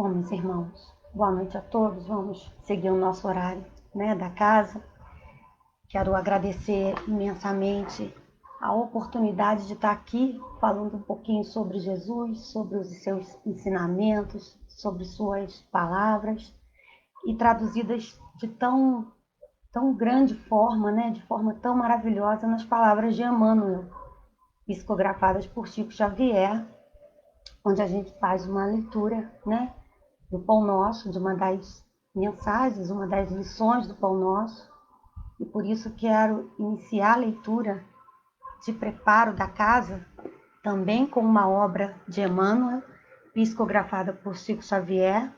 Bom, meus irmãos, boa noite a todos. Vamos seguir o nosso horário, da casa. Quero agradecer imensamente a oportunidade de estar aqui falando um pouquinho sobre Jesus, sobre os seus ensinamentos, sobre suas palavras e traduzidas de tão grande forma, de forma tão maravilhosa nas palavras de Emmanuel, psicografadas por Chico Xavier, onde a gente faz uma leitura, do Pão Nosso, de uma das mensagens, uma das lições do Pão Nosso. E por isso quero iniciar a leitura de preparo da casa, também com uma obra de Emmanuel, psicografada por Chico Xavier,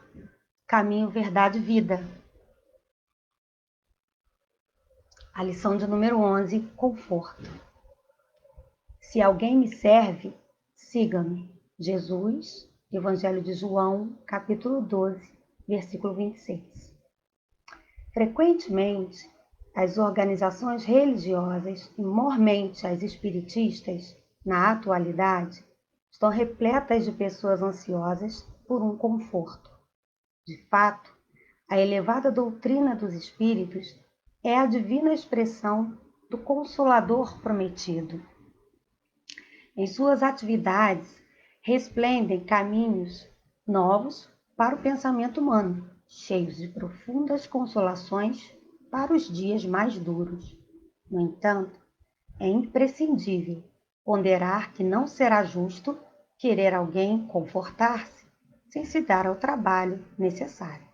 Caminho, Verdade e Vida. A lição de número 11, Conforto. Se alguém me serve, siga-me. Jesus, Evangelho de João, capítulo 12, versículo 26. Frequentemente, as organizações religiosas, e mormente as espiritistas, na atualidade, estão repletas de pessoas ansiosas por um conforto. De fato, a elevada doutrina dos espíritos é a divina expressão do Consolador prometido. Em suas atividades, resplendem caminhos novos para o pensamento humano, cheios de profundas consolações para os dias mais duros. No entanto, é imprescindível ponderar que não será justo querer alguém confortar-se sem se dar ao trabalho necessário.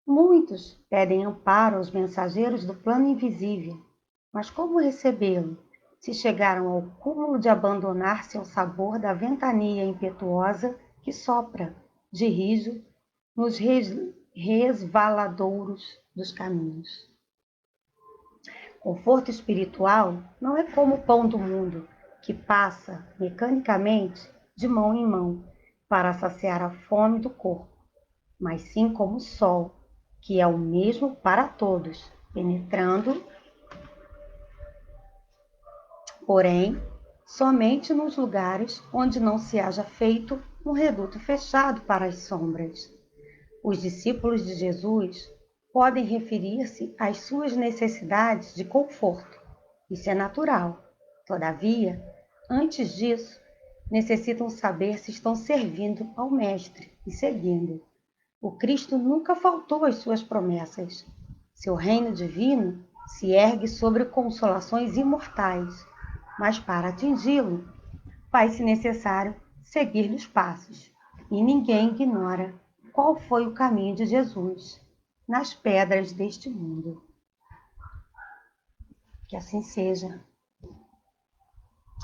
Muitos pedem amparo aos mensageiros do plano invisível, mas como recebê-lo se chegaram ao cúmulo de abandonar-se ao sabor da ventania impetuosa que sopra, de rijo, nos resvaladouros dos caminhos? Conforto espiritual não é como o pão do mundo, que passa mecanicamente de mão em mão para saciar a fome do corpo, mas sim como o sol, que é o mesmo para todos, penetrando, porém, somente nos lugares onde não se haja feito um reduto fechado para as sombras. Os discípulos de Jesus podem referir-se às suas necessidades de conforto. Isso é natural. Todavia, antes disso, necessitam saber se estão servindo ao Mestre e seguindo. O Cristo nunca faltou às suas promessas. Seu reino divino se ergue sobre consolações imortais, mas para atingi-lo, faz-se necessário seguir-lhe os passos. E ninguém ignora qual foi o caminho de Jesus nas pedras deste mundo. Que assim seja.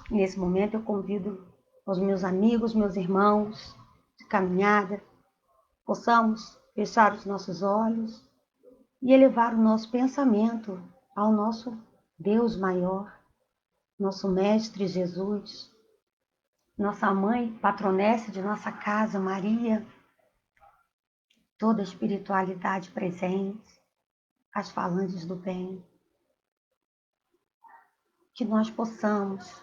Nesse momento eu convido os meus amigos, meus irmãos de caminhada, possamos fechar os nossos olhos e elevar o nosso pensamento ao nosso Deus maior, nosso Mestre Jesus, nossa Mãe, patronessa de nossa casa, Maria, toda a espiritualidade presente, as falantes do bem. Que nós possamos,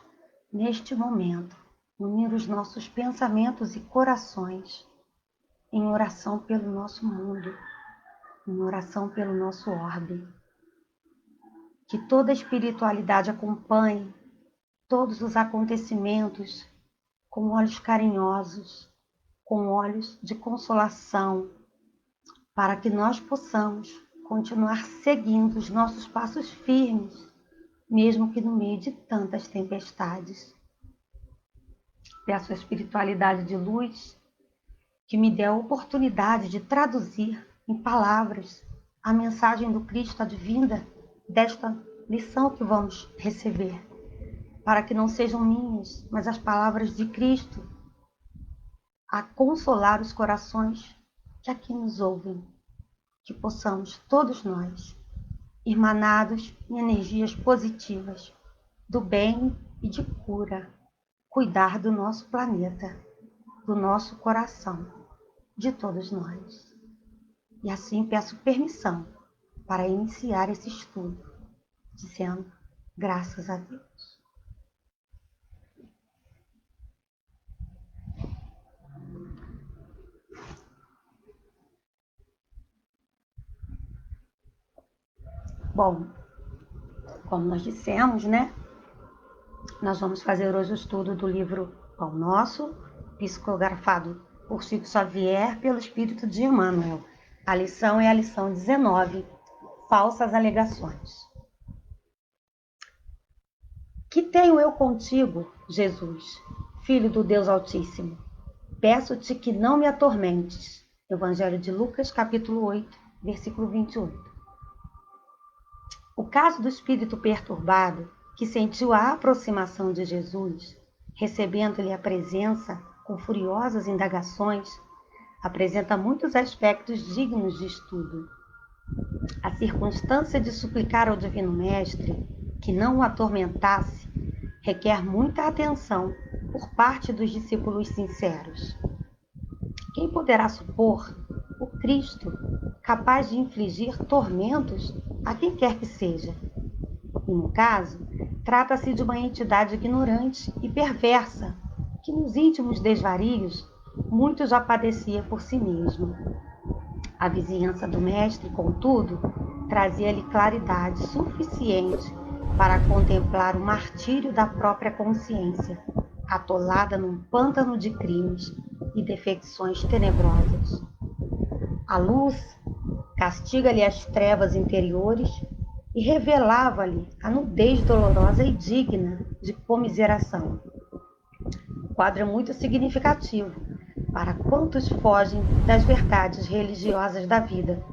neste momento, unir os nossos pensamentos e corações em oração pelo nosso mundo, em oração pelo nosso orbe. Que toda a espiritualidade acompanhe todos os acontecimentos com olhos carinhosos, com olhos de consolação, para que nós possamos continuar seguindo os nossos passos firmes, mesmo que no meio de tantas tempestades. Peço a espiritualidade de luz que me dê a oportunidade de traduzir em palavras a mensagem do Cristo advinda desta lição que vamos receber, para que não sejam minhas, mas as palavras de Cristo a consolar os corações que aqui nos ouvem, que possamos todos nós, irmanados em energias positivas, do bem e de cura, cuidar do nosso planeta, do nosso coração, de todos nós. E assim peço permissão para iniciar esse estudo, dizendo graças a Deus. Bom, como nós dissemos, né? Nós vamos fazer hoje o estudo do livro Pão Nosso, psicografado por Chico Xavier pelo Espírito de Emmanuel. A lição é a lição 19, Falsas Alegações. Que tenho eu contigo, Jesus, Filho do Deus Altíssimo? Peço-te que não me atormentes. Evangelho de Lucas, capítulo 8, versículo 28. O caso do espírito perturbado, que sentiu a aproximação de Jesus, recebendo-lhe a presença com furiosas indagações, apresenta muitos aspectos dignos de estudo. A circunstância de suplicar ao Divino Mestre que não o atormentasse requer muita atenção por parte dos discípulos sinceros. Quem poderá supor o Cristo capaz de infligir tormentos a quem quer que seja? E no caso, trata-se de uma entidade ignorante e perversa, que nos íntimos desvarios muito já padecia por si mesmo. A vizinhança do mestre, contudo, trazia-lhe claridade suficiente para contemplar o martírio da própria consciência, atolada num pântano de crimes e defecções tenebrosas. A luz castiga-lhe as trevas interiores e revelava-lhe a nudez dolorosa e digna de comiseração. O quadro é muito significativo para quantos fogem das verdades religiosas da vida,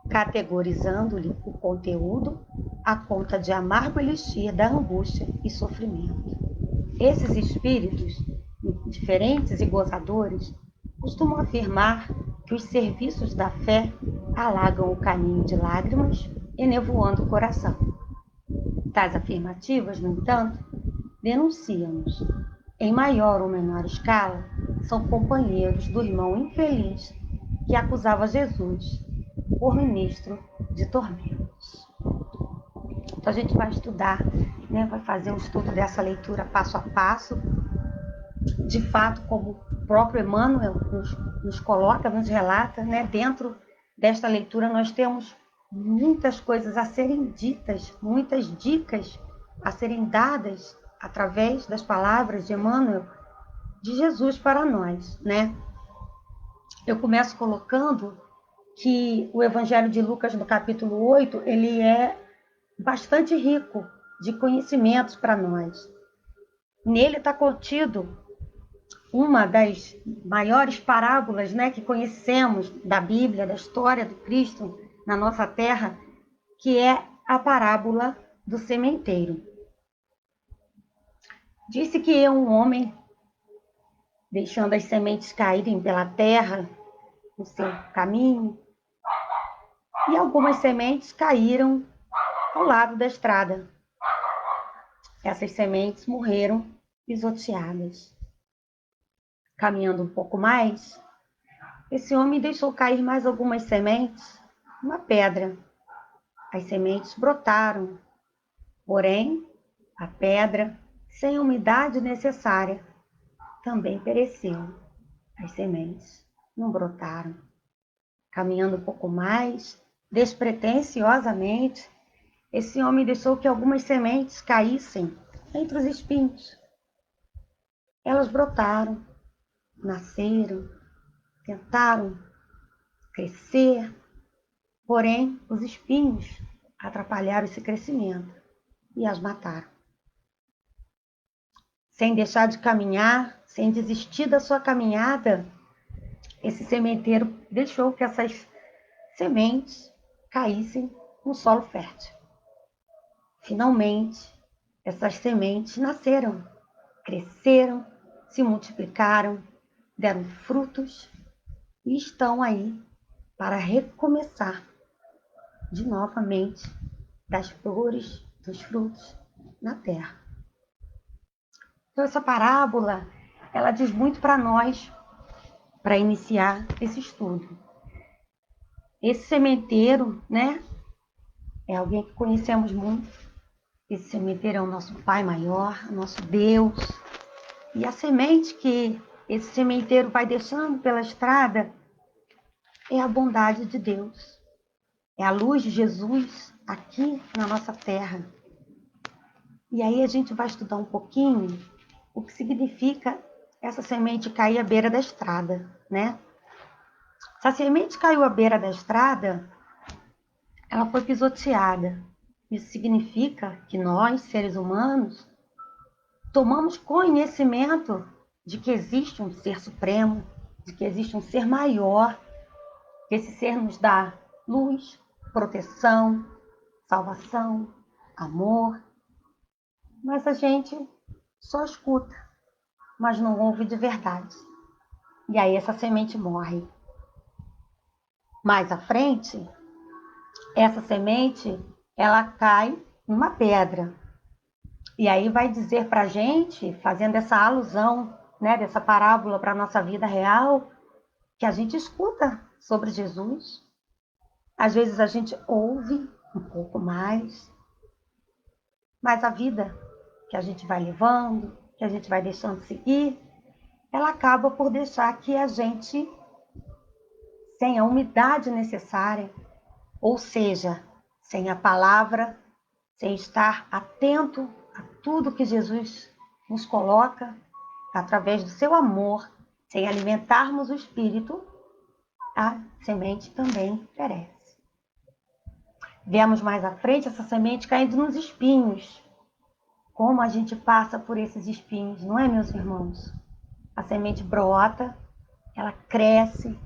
categorizando-lhe o conteúdo à conta de amargo elixir da angústia e sofrimento. Esses espíritos, indiferentes e gozadores, costumam afirmar que os serviços da fé alagam o caminho de lágrimas, enevoando o coração. Tais afirmativas, no entanto, denunciam-nos, em maior ou menor escala, são companheiros do irmão infeliz que acusava Jesus por ministro de tormentos. Então a gente vai estudar, né, vai fazer um estudo dessa leitura passo a passo. De fato, como o próprio Emmanuel nos coloca, nos relata, né, dentro desta leitura nós temos muitas coisas a serem ditas, muitas dicas a serem dadas através das palavras de Emmanuel, de Jesus para nós, né? Eu começo colocando que o Evangelho de Lucas, no capítulo 8, ele é bastante rico de conhecimentos para nós. Nele está contido uma das maiores parábolas, né, que conhecemos da Bíblia, da história do Cristo na nossa terra, que é a parábola do sementeiro. Disse que um homem, deixando as sementes caírem pela terra, no seu caminho, e algumas sementes caíram ao lado da estrada. Essas sementes morreram pisoteadas. Caminhando um pouco mais, esse homem deixou cair mais algumas sementes numa pedra. As sementes brotaram, porém, a pedra, sem a umidade necessária, também pereceu. As sementes não brotaram. Caminhando um pouco mais, despretensiosamente, esse homem deixou que algumas sementes caíssem entre os espinhos. Elas brotaram, nasceram, tentaram crescer, porém os espinhos atrapalharam esse crescimento e as mataram. Sem deixar de caminhar, sem desistir da sua caminhada, esse sementeiro deixou que essas sementes caíssem no solo fértil. Finalmente, essas sementes nasceram, cresceram, se multiplicaram, deram frutos e estão aí para recomeçar de novamente das flores, dos frutos na terra. Então essa parábola, ela diz muito para nós, para iniciar esse estudo. Esse sementeiro, né, é alguém que conhecemos muito. Esse sementeiro é o nosso Pai maior, nosso Deus. E a semente que esse sementeiro vai deixando pela estrada é a bondade de Deus. É a luz de Jesus aqui na nossa terra. E aí a gente vai estudar um pouquinho o que significa essa semente cair à beira da estrada, né? Se a semente caiu à beira da estrada, ela foi pisoteada. Isso significa que nós, seres humanos, tomamos conhecimento de que existe um ser supremo, de que existe um ser maior, que esse ser nos dá luz, proteção, salvação, amor. Mas a gente só escuta, mas não ouve de verdade. E aí essa semente morre. Mais à frente, essa semente, ela cai numa pedra. E aí vai dizer para a gente, fazendo essa alusão, né, dessa parábola para a nossa vida real, que a gente escuta sobre Jesus. Às vezes a gente ouve um pouco mais, mas a vida que a gente vai levando, que a gente vai deixando seguir, ela acaba por deixar que a gente, sem a umidade necessária, ou seja, sem a palavra, sem estar atento a tudo que Jesus nos coloca, através do seu amor, sem alimentarmos o espírito, a semente também perece. Vemos mais à frente essa semente caindo nos espinhos. Como a gente passa por esses espinhos, não é, meus irmãos? A semente brota, ela cresce,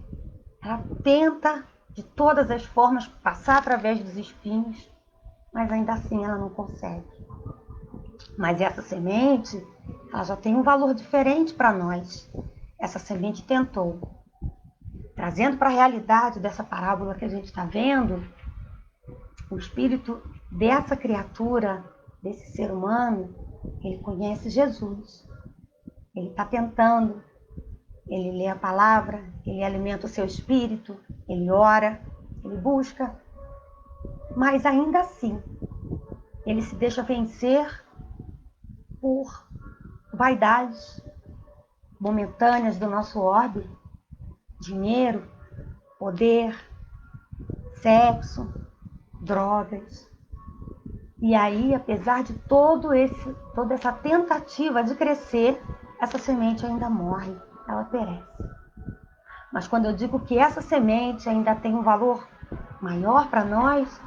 ela tenta de todas as formas passar através dos espinhos, mas ainda assim ela não consegue. Mas essa semente, ela já tem um valor diferente para nós. Essa semente tentou. Trazendo para a realidade dessa parábola que a gente está vendo, o espírito dessa criatura, desse ser humano, ele conhece Jesus. Ele está tentando, ele lê a palavra, ele alimenta o seu espírito, ele ora, ele busca. Mas ainda assim, ele se deixa vencer por vaidades momentâneas do nosso orbe, dinheiro, poder, sexo, drogas. E aí, apesar de toda essa tentativa de crescer, essa semente ainda morre, ela perece. Mas quando eu digo que essa semente ainda tem um valor maior para nós,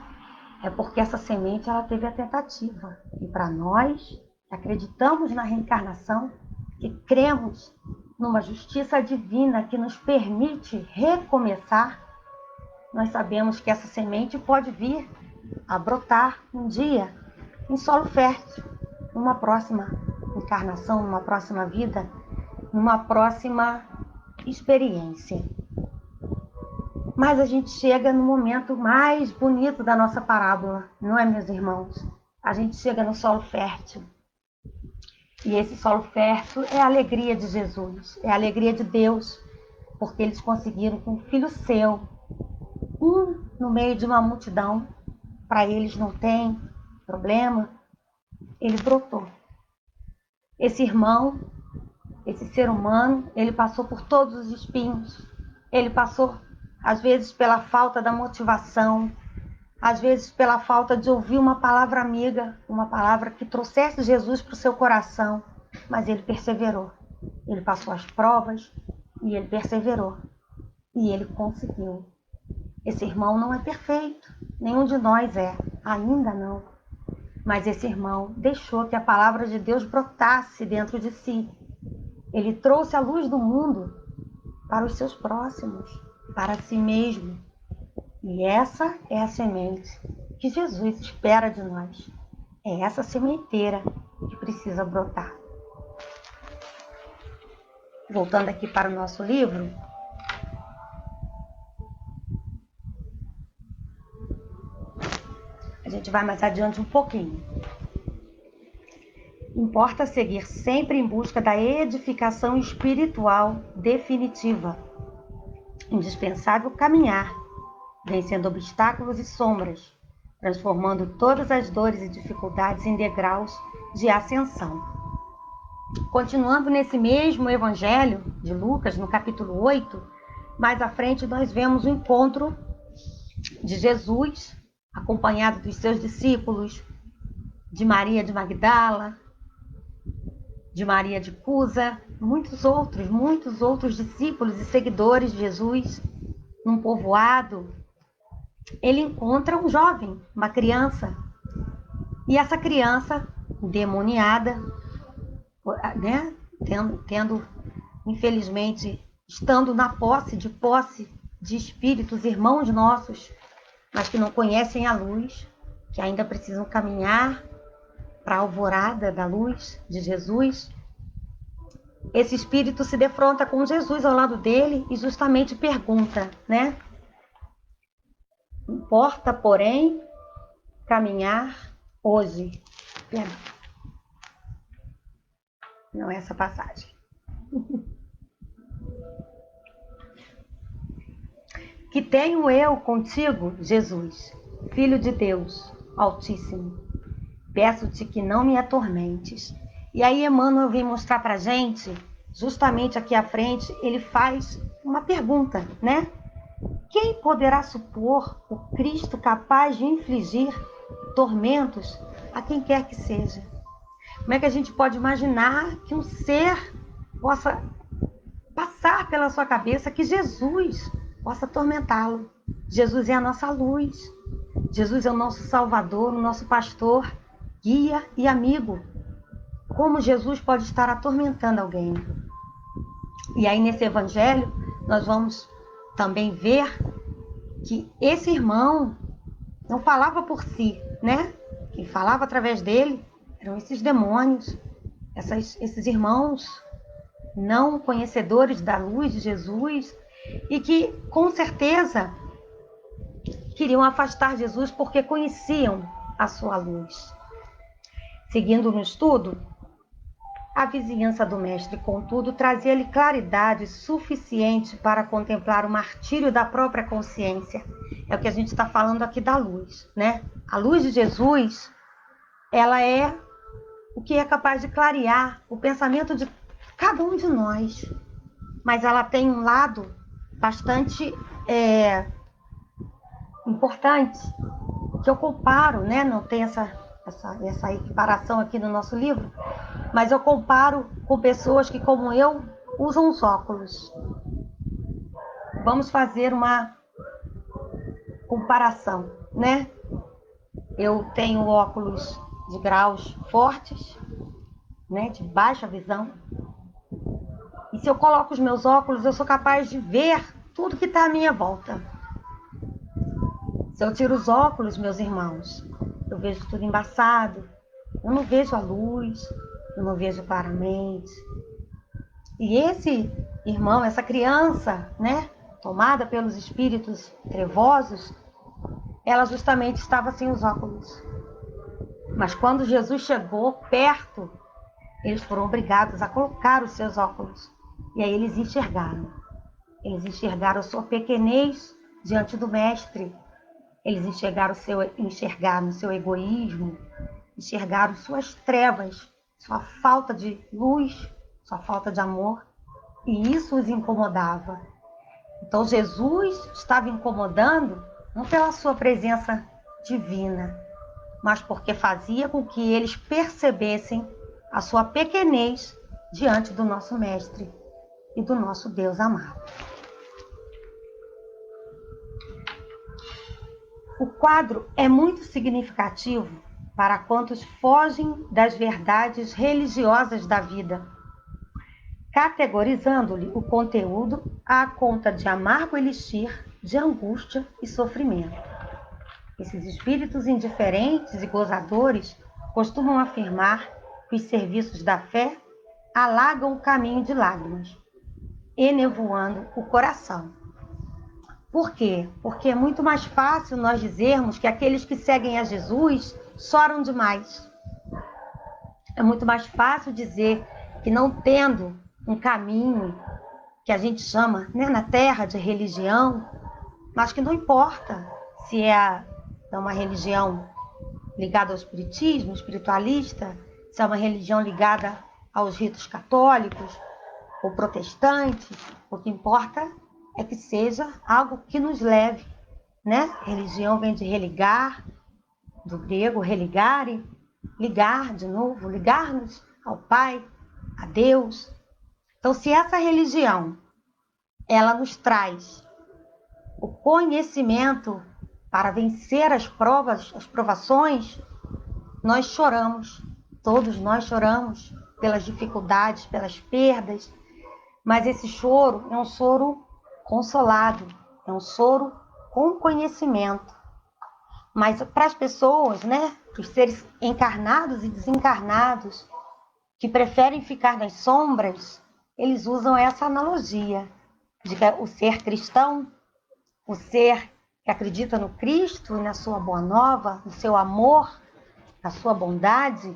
é porque essa semente ela teve a tentativa. E para nós, que acreditamos na reencarnação, que cremos numa justiça divina que nos permite recomeçar, nós sabemos que essa semente pode vir a brotar um dia em solo fértil, numa próxima encarnação, numa próxima vida, numa próxima experiência. Mas a gente chega no momento mais bonito da nossa parábola, não é, meus irmãos? A gente chega no solo fértil. E esse solo fértil é a alegria de Jesus, é a alegria de Deus, porque eles conseguiram com um filho seu, no meio de uma multidão, para eles não tem problema, ele brotou. Esse irmão, esse ser humano, ele passou por todos os espinhos, ele passou às vezes pela falta da motivação, às vezes pela falta de ouvir uma palavra amiga, uma palavra que trouxesse Jesus para o seu coração, mas ele perseverou. Ele passou as provas e ele perseverou. E ele conseguiu. Esse irmão não é perfeito, nenhum de nós é, ainda não. Mas esse irmão deixou que a palavra de Deus brotasse dentro de si. Ele trouxe a luz do mundo para os seus próximos, para si mesmo. E essa é a semente que Jesus espera de nós. É essa sementeira que precisa brotar. Voltando aqui para o nosso livro, a gente vai mais adiante um pouquinho. Importa seguir sempre em busca da edificação espiritual definitiva. Indispensável caminhar, vencendo obstáculos e sombras, transformando todas as dores e dificuldades em degraus de ascensão. Continuando nesse mesmo evangelho de Lucas, no capítulo 8, mais à frente nós vemos o encontro de Jesus acompanhado dos seus discípulos, de Maria de Magdala, de Maria de Cusa, muitos outros discípulos e seguidores de Jesus, num povoado, ele encontra um jovem, uma criança. E essa criança, endemoniada, né, tendo, infelizmente, estando na posse de espíritos, irmãos nossos, mas que não conhecem a luz, que ainda precisam caminhar para a alvorada da luz de Jesus. Esse espírito se defronta com Jesus ao lado dele e justamente pergunta, né? Importa, porém, caminhar hoje. Não é essa passagem. Que tenho eu contigo, Jesus, Filho de Deus Altíssimo. Peço-te que não me atormentes. E aí Emmanuel vem mostrar para a gente, justamente aqui à frente, ele faz uma pergunta, né? Quem poderá supor o Cristo capaz de infligir tormentos a quem quer que seja? Como é que a gente pode imaginar que um ser possa passar pela sua cabeça que Jesus possa atormentá-lo? Jesus é a nossa luz. Jesus é o nosso Salvador, o nosso pastor, guia e amigo. Como Jesus pode estar atormentando alguém? E aí nesse evangelho nós vamos também ver que esse irmão não falava por si, né? Quem falava através dele eram esses demônios, esses irmãos não conhecedores da luz de Jesus e que com certeza queriam afastar Jesus porque conheciam a sua luz. Seguindo no estudo, a vizinhança do mestre, contudo, trazia-lhe claridade suficiente para contemplar o martírio da própria consciência. É o que a gente está falando aqui da luz, né? A luz de Jesus, ela é o que é capaz de clarear o pensamento de cada um de nós. Mas ela tem um lado bastante importante, que eu comparo, né? Não tem essa equiparação aqui no nosso livro, mas eu comparo com pessoas que, como eu, usam os óculos. Vamos fazer uma comparação, né? Eu tenho óculos de graus fortes, né? De baixa visão. E se eu coloco os meus óculos, eu sou capaz de ver tudo que está à minha volta. Se eu tiro os óculos, meus irmãos, eu vejo tudo embaçado. Eu não vejo a luz, eu não vejo claramente. E esse irmão, essa criança, né, tomada pelos espíritos trevosos, ela justamente estava sem os óculos. Mas quando Jesus chegou perto, eles foram obrigados a colocar os seus óculos. E aí eles enxergaram. Eles enxergaram a sua pequenez diante do mestre. Eles enxergaram o seu egoísmo, enxergaram suas trevas, sua falta de luz, sua falta de amor, e isso os incomodava. Então Jesus estava incomodando não pela sua presença divina, mas porque fazia com que eles percebessem a sua pequenez diante do nosso Mestre e do nosso Deus amado. O quadro é muito significativo para quantos fogem das verdades religiosas da vida, categorizando-lhe o conteúdo à conta de amargo elixir de angústia e sofrimento. Esses espíritos indiferentes e gozadores costumam afirmar que os serviços da fé alagam o caminho de lágrimas, enevoando o coração. Por quê? Porque é muito mais fácil nós dizermos que aqueles que seguem a Jesus choram demais. É muito mais fácil dizer que não tendo um caminho que a gente chama, né, na terra de religião, mas que não importa se é uma religião ligada ao espiritismo, espiritualista, se é uma religião ligada aos ritos católicos ou protestantes, o que importa é que seja algo que nos leve, né? Religião vem de religar, do grego religare, ligar de novo, ligar-nos ao Pai, a Deus. Então, se essa religião, ela nos traz o conhecimento para vencer as provas, as provações, nós choramos, todos nós choramos pelas dificuldades, pelas perdas, mas esse choro é um choro consolado, é um choro com conhecimento. Mas para as pessoas, né, os seres encarnados e desencarnados, que preferem ficar nas sombras, eles usam essa analogia de que o ser cristão, o ser que acredita no Cristo e na sua boa nova, no seu amor, na sua bondade,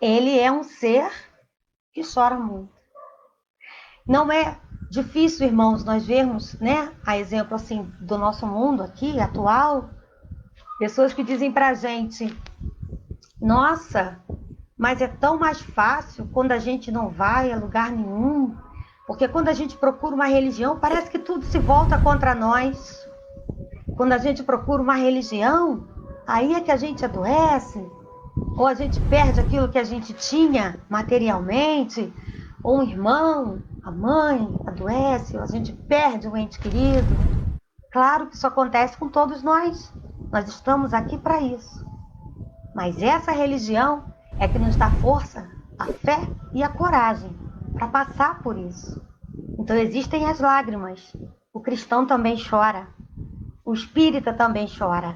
ele é um ser que chora muito. Não é difícil, irmãos, nós vermos, né, a exemplo assim do nosso mundo aqui, atual, pessoas que dizem pra gente: nossa, mas é tão mais fácil quando a gente não vai a lugar nenhum, porque quando a gente procura uma religião, parece que tudo se volta contra nós. Quando a gente procura uma religião, aí é que a gente adoece, ou a gente perde aquilo que a gente tinha materialmente, ou um irmão, a mãe adoece, ou a gente perde um ente querido. Claro que isso acontece com todos nós. Nós estamos aqui para isso. Mas essa religião é que nos dá força, a fé e a coragem para passar por isso. Então existem as lágrimas. O cristão também chora. O espírita também chora.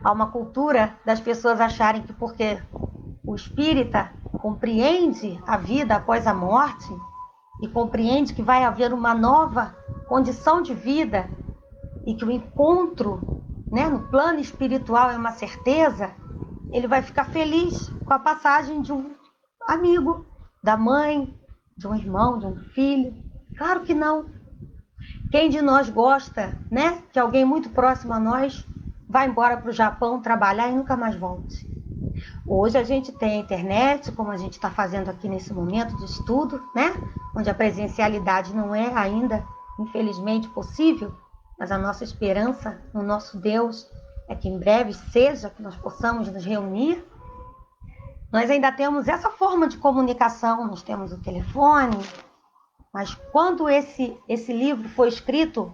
Há uma cultura das pessoas acharem que porque o espírita compreende a vida após a morte e compreende que vai haver uma nova condição de vida e que o encontro, né, no plano espiritual é uma certeza, ele vai ficar feliz com a passagem de um amigo, da mãe, de um irmão, de um filho. Claro que não. Quem de nós gosta, né, que alguém muito próximo a nós vá embora para o Japão trabalhar e nunca mais volte? Hoje a gente tem a internet, como a gente está fazendo aqui nesse momento de estudo, né, onde a presencialidade não é ainda, infelizmente, possível, mas a nossa esperança no nosso Deus é que em breve seja, que nós possamos nos reunir. Nós ainda temos essa forma de comunicação, nós temos o telefone, mas quando esse livro foi escrito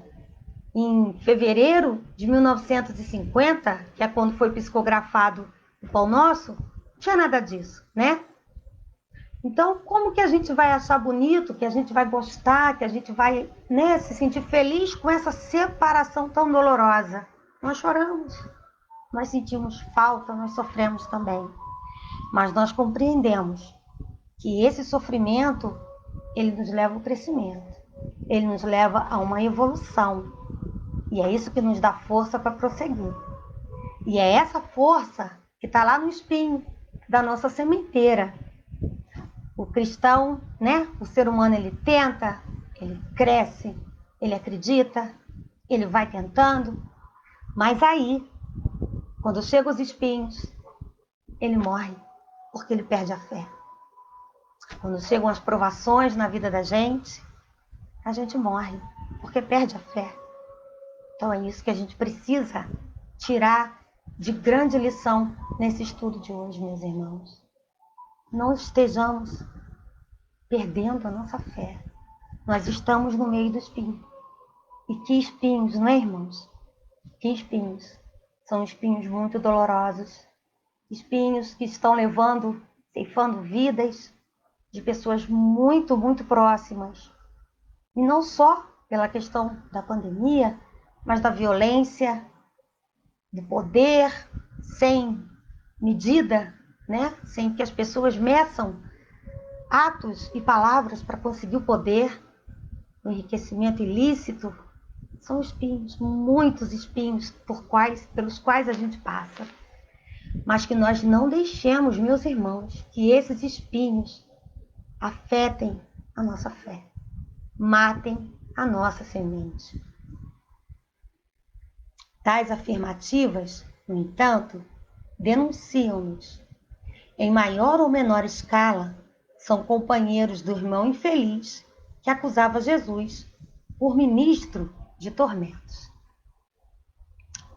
em fevereiro de 1950, que é quando foi psicografado o Pão Nosso, não tinha nada disso, né? Então, como que a gente vai achar bonito, que a gente vai gostar, que a gente vai, né, se sentir feliz com essa separação tão dolorosa? Nós choramos, nós sentimos falta, nós sofremos também. Mas nós compreendemos que esse sofrimento, ele nos leva ao crescimento, ele nos leva a uma evolução. E é isso que nos dá força para prosseguir. E é essa força que está lá no espinho da nossa sementeira. O cristão, né? O ser humano, ele tenta, ele cresce, ele acredita, ele vai tentando, mas aí, quando chegam os espinhos, ele morre, porque ele perde a fé. Quando chegam as provações na vida da gente, a gente morre, porque perde a fé. Então é isso que a gente precisa tirar de grande lição nesse estudo de hoje, meus irmãos. Não estejamos perdendo a nossa fé. Nós estamos no meio do espinho. E que espinhos, não é, irmãos? Que espinhos? São espinhos muito dolorosos. Espinhos que estão ceifando vidas de pessoas muito, muito próximas. E não só pela questão da pandemia, mas da violência, do poder sem medida, né? Sem que as pessoas meçam atos e palavras para conseguir o poder, o enriquecimento ilícito. São espinhos, muitos espinhos pelos quais a gente passa. Mas que nós não deixemos, meus irmãos, que esses espinhos afetem a nossa fé, matem a nossa semente. Tais afirmativas, no entanto, denunciam-nos. Em maior ou menor escala, são companheiros do irmão infeliz que acusava Jesus por ministro de tormentos.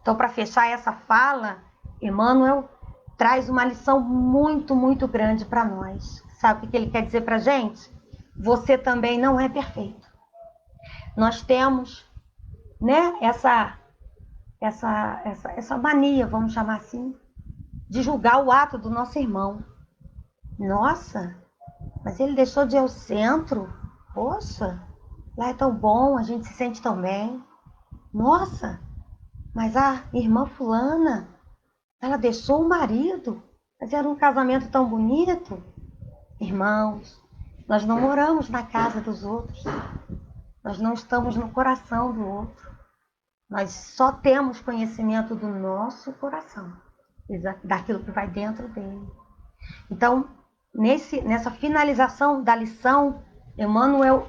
Então, para fechar essa fala, Emmanuel traz uma lição muito, muito grande para nós. Sabe o que ele quer dizer para a gente? Você também não é perfeito. Nós temos, né, essa mania, vamos chamar assim, de julgar o ato do nosso irmão. Nossa, mas ele deixou de ir ao centro? Poxa, lá é tão bom, a gente se sente tão bem. Nossa, mas a irmã fulana, ela deixou o marido, mas era um casamento tão bonito. Irmãos, nós não moramos na casa dos outros. Nós não estamos no coração do outro. Nós só temos conhecimento do nosso coração, daquilo que vai dentro dele. Então, nessa finalização da lição, Emmanuel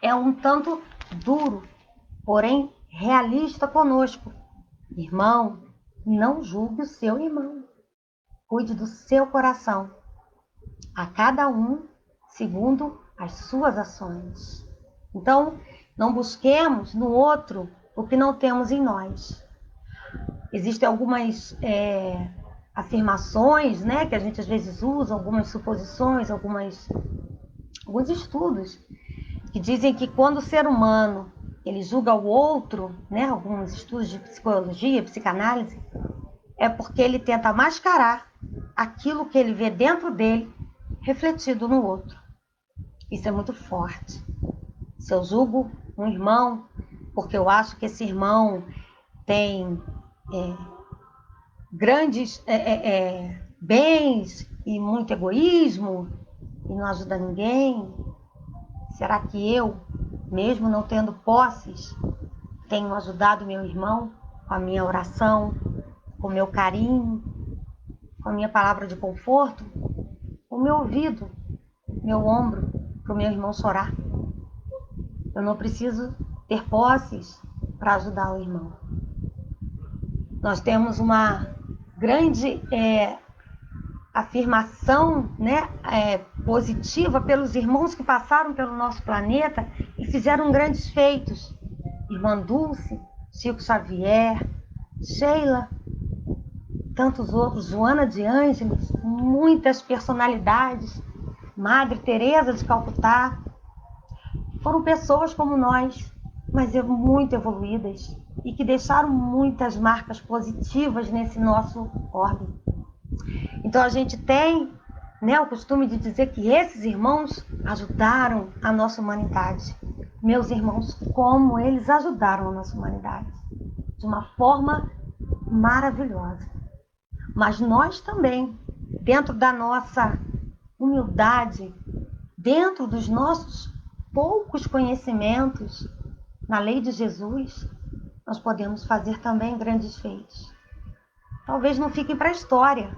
é um tanto duro, porém realista conosco. Irmão, não julgue o seu irmão. Cuide do seu coração. A cada um segundo as suas ações. Então, não busquemos no outro o que não temos em nós. Existem algumas afirmações, né, que a gente às vezes usa, algumas suposições, alguns estudos que dizem que quando o ser humano ele julga o outro, né, alguns estudos de psicologia, psicanálise, é porque ele tenta mascarar aquilo que ele vê dentro dele refletido no outro. Isso é muito forte. Se eu julgo um irmão porque eu acho que esse irmão tem grandes bens e muito egoísmo e não ajuda ninguém, será que eu, mesmo não tendo posses, tenho ajudado meu irmão com a minha oração, com o meu carinho, com a minha palavra de conforto, o meu ouvido, meu ombro para o meu irmão chorar? Eu não preciso ter posses para ajudar o irmão. Nós temos uma grande afirmação, né, positiva pelos irmãos que passaram pelo nosso planeta e fizeram grandes feitos. Irmã Dulce, Chico Xavier, Sheila, tantos outros, Joana de Ângeles, muitas personalidades, Madre Teresa de Calcutá, foram pessoas como nós, mas muito evoluídas e que deixaram muitas marcas positivas nesse nosso orbe. Então a gente tem, né, o costume de dizer que esses irmãos ajudaram a nossa humanidade. Meus irmãos, como eles ajudaram a nossa humanidade, de uma forma maravilhosa. Mas nós também, dentro da nossa humildade, dentro dos nossos poucos conhecimentos na lei de Jesus, nós podemos fazer também grandes feitos. Talvez não fiquem para a história,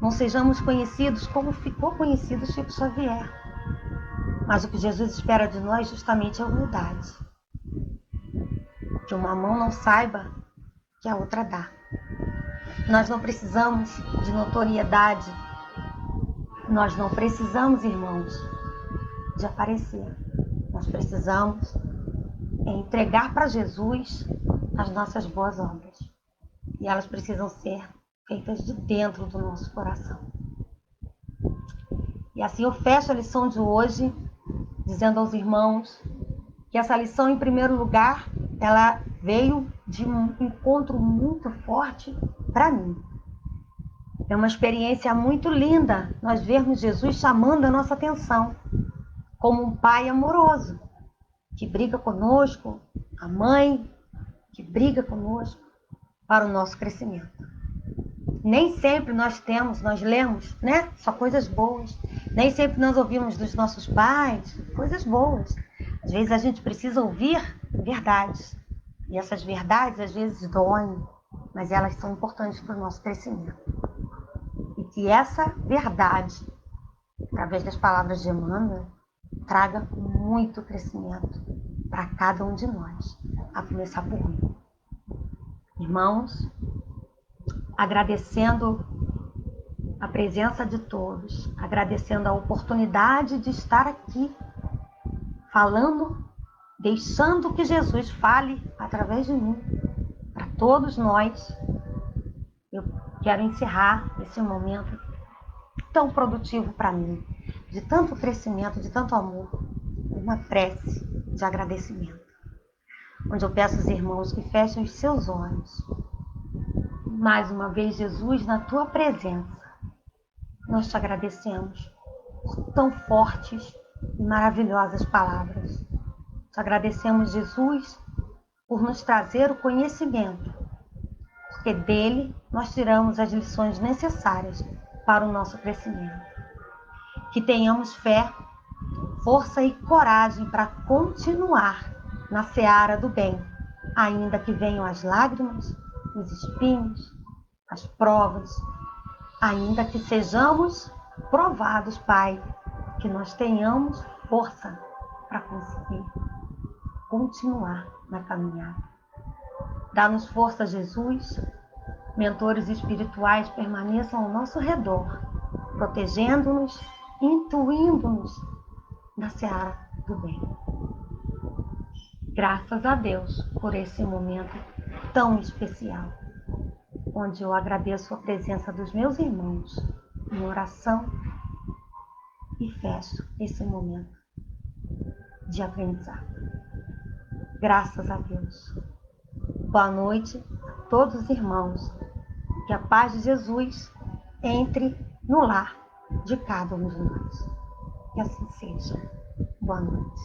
não sejamos conhecidos como ficou conhecido Chico Xavier. Mas o que Jesus espera de nós justamente é a humildade. Que uma mão não saiba que a outra dá. Nós não precisamos de notoriedade. Nós não precisamos, irmãos, de aparecer. Nós precisamos entregar para Jesus as nossas boas obras. E elas precisam ser feitas de dentro do nosso coração. E assim eu fecho a lição de hoje, dizendo aos irmãos que essa lição, em primeiro lugar, ela veio de um encontro muito forte para mim. É uma experiência muito linda nós vermos Jesus chamando a nossa atenção, como um pai amoroso, que briga conosco, a mãe que briga conosco para o nosso crescimento. Nem sempre nós lemos, né, só coisas boas. Nem sempre nós ouvimos dos nossos pais coisas boas. Às vezes a gente precisa ouvir verdades. E essas verdades às vezes doem, mas elas são importantes para o nosso crescimento. E que essa verdade, através das palavras de Emmanuel, traga muito crescimento para cada um de nós, a começar por mim. Irmãos, agradecendo a presença de todos, agradecendo a oportunidade de estar aqui, falando, deixando que Jesus fale através de mim, para todos nós, eu quero encerrar esse momento tão produtivo para mim, de tanto crescimento, de tanto amor, uma prece de agradecimento, onde eu peço aos irmãos que fechem os seus olhos. Mais uma vez, Jesus, na tua presença, nós te agradecemos por tão fortes e maravilhosas palavras. Te agradecemos, Jesus, por nos trazer o conhecimento, porque dele nós tiramos as lições necessárias para o nosso crescimento. Que tenhamos fé, força e coragem para continuar na seara do bem, ainda que venham as lágrimas, os espinhos, as provas, ainda que sejamos provados, Pai, que nós tenhamos força para conseguir continuar na caminhada. Dá-nos força, Jesus. Mentores espirituais permaneçam ao nosso redor, protegendo-nos, intuindo-nos na seara do bem. Graças a Deus por esse momento tão especial, onde eu agradeço a presença dos meus irmãos em oração e fecho esse momento de aprendizado. Graças a Deus. Boa noite a todos os irmãos. Que a paz de Jesus entre no lar de cada um de nós. Que assim seja. Boa noite.